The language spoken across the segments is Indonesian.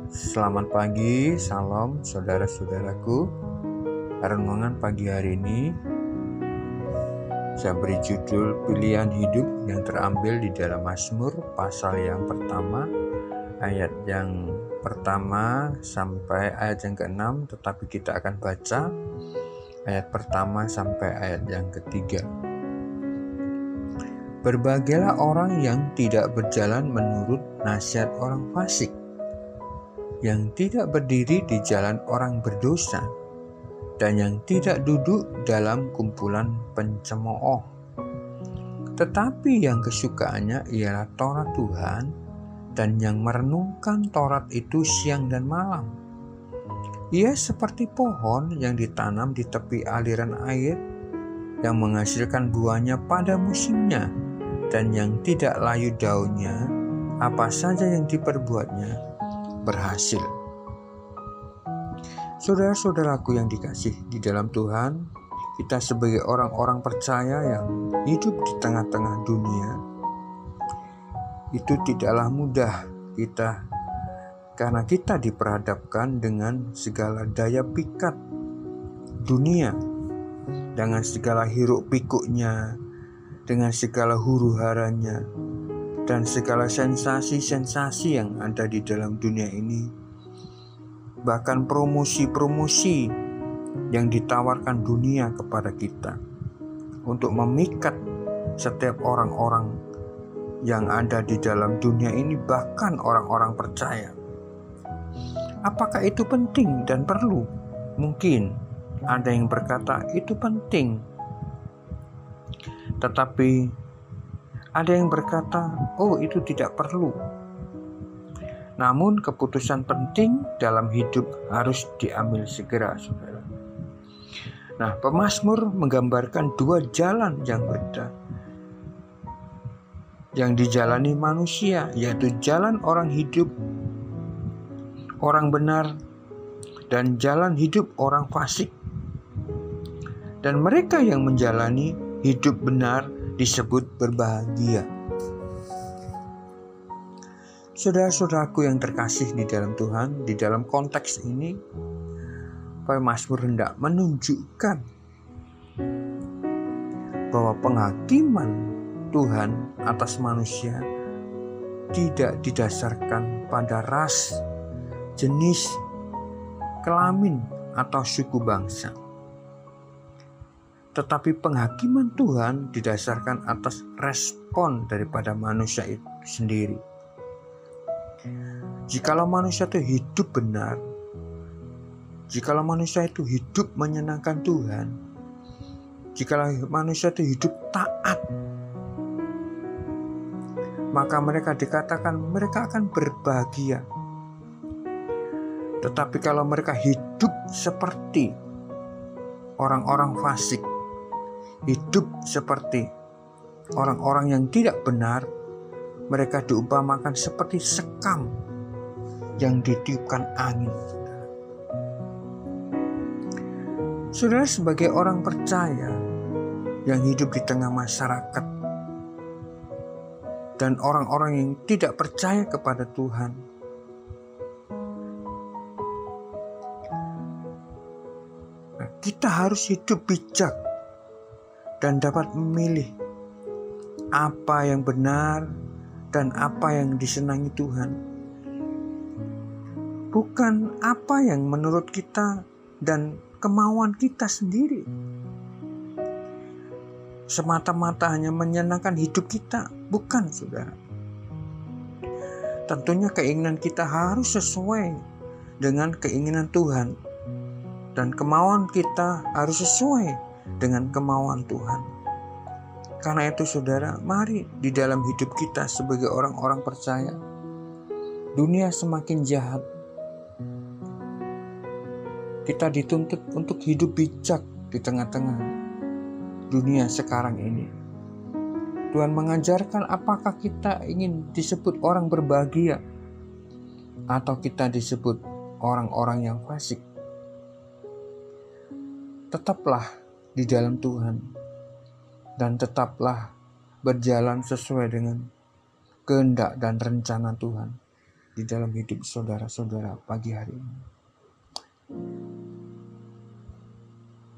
Selamat pagi, salam saudara-saudaraku. Renungan pagi hari ini saya beri judul Pilihan Hidup yang terambil di dalam Mazmur pasal yang pertama, ayat yang pertama sampai ayat yang ke-6, tetapi kita akan baca ayat pertama sampai ayat yang ketiga. Berbahagialah orang yang tidak berjalan menurut nasihat orang fasik, yang tidak berdiri di jalan orang berdosa, dan yang tidak duduk dalam kumpulan pencemooh. Tetapi yang kesukaannya ialah Taurat Tuhan, dan yang merenungkan Taurat itu siang dan malam. Ia seperti pohon yang ditanam di tepi aliran air, yang menghasilkan buahnya pada musimnya, dan yang tidak layu daunnya, apa saja yang diperbuatnya berhasil. Saudara-saudaraku yang dikasih di dalam Tuhan, kita sebagai orang-orang percaya yang hidup di tengah-tengah dunia, itu tidaklah mudah kita, karena kita diperhadapkan dengan segala daya pikat dunia, dengan segala hiruk pikuknya, dengan segala huru-haranya, dan segala sensasi-sensasi yang ada di dalam dunia ini. Bahkan promosi-promosi yang ditawarkan dunia kepada kita untuk memikat setiap orang-orang yang ada di dalam dunia ini, bahkan orang-orang percaya. Apakah itu penting dan perlu? Mungkin ada yang berkata itu penting, tetapi ada yang berkata, oh itu tidak perlu. Namun keputusan penting dalam hidup harus diambil segera, saudara. Nah, pemazmur menggambarkan dua jalan yang berbeda yang dijalani manusia, yaitu jalan orang hidup, orang benar, dan jalan hidup orang fasik. Dan mereka yang menjalani hidup benar disebut berbahagia. Saudara-saudaraku yang terkasih di dalam Tuhan, di dalam konteks ini, pemazmur hendak menunjukkan bahwa penghakiman Tuhan atas manusia tidak didasarkan pada ras, jenis, kelamin, atau suku bangsa. Tetapi penghakiman Tuhan didasarkan atas respon daripada manusia itu sendiri. Jikalau manusia itu hidup benar, jikalau manusia itu hidup menyenangkan Tuhan, jikalau manusia itu hidup taat, maka mereka dikatakan mereka akan berbahagia. Tetapi kalau mereka hidup seperti orang-orang fasik, hidup seperti orang-orang yang tidak benar, mereka diumpamakan seperti sekam yang ditiupkan angin. Saudara, sebagai orang percaya yang hidup di tengah masyarakat dan orang-orang yang tidak percaya kepada Tuhan, kita harus hidup bijak dan dapat memilih apa yang benar dan apa yang disenangi Tuhan, bukan apa yang menurut kita dan kemauan kita sendiri, semata-mata hanya menyenangkan hidup kita. Bukan, saudara. Tentunya keinginan kita harus sesuai dengan keinginan Tuhan, dan kemauan kita harus sesuai dengan kemauan Tuhan. Karena itu, saudara, mari di dalam hidup kita sebagai orang-orang percaya, dunia semakin jahat, kita dituntut untuk hidup bijak di tengah-tengah dunia sekarang ini. Tuhan mengajarkan apakah kita ingin disebut orang berbahagia atau kita disebut orang-orang yang fasik. Tetaplah di dalam Tuhan dan tetaplah berjalan sesuai dengan kehendak dan rencana Tuhan. di dalam hidup saudara-saudara pagi hari ini.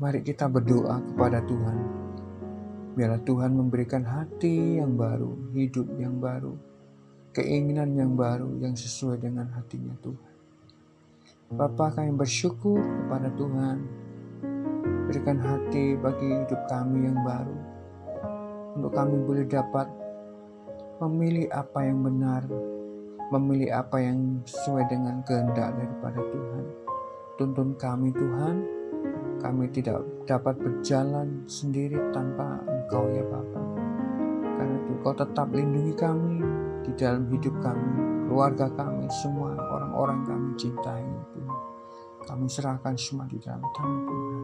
Mari kita berdoa kepada Tuhan. Biarlah Tuhan memberikan hati yang baru, hidup yang baru, keinginan yang baru yang sesuai dengan hatinya Tuhan. Bapa, kami bersyukur kepada Tuhan. Berikan hati bagi hidup kami yang baru, untuk kami boleh dapat memilih apa yang benar, memilih apa yang sesuai dengan kehendak daripada Tuhan. Tuntun kami Tuhan, kami tidak dapat berjalan sendiri tanpa Engkau ya Bapa. Karena itu Engkau tetap lindungi kami di dalam hidup kami, keluarga kami, semua orang-orang kami cintai Tuhan. Kami serahkan semua di dalam tangan Tuhan.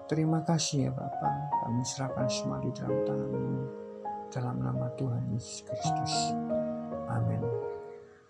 Terima kasih ya Bapa, kami serahkan semua di dalam tangan-Mu. Dalam nama Tuhan Yesus Kristus. Amin.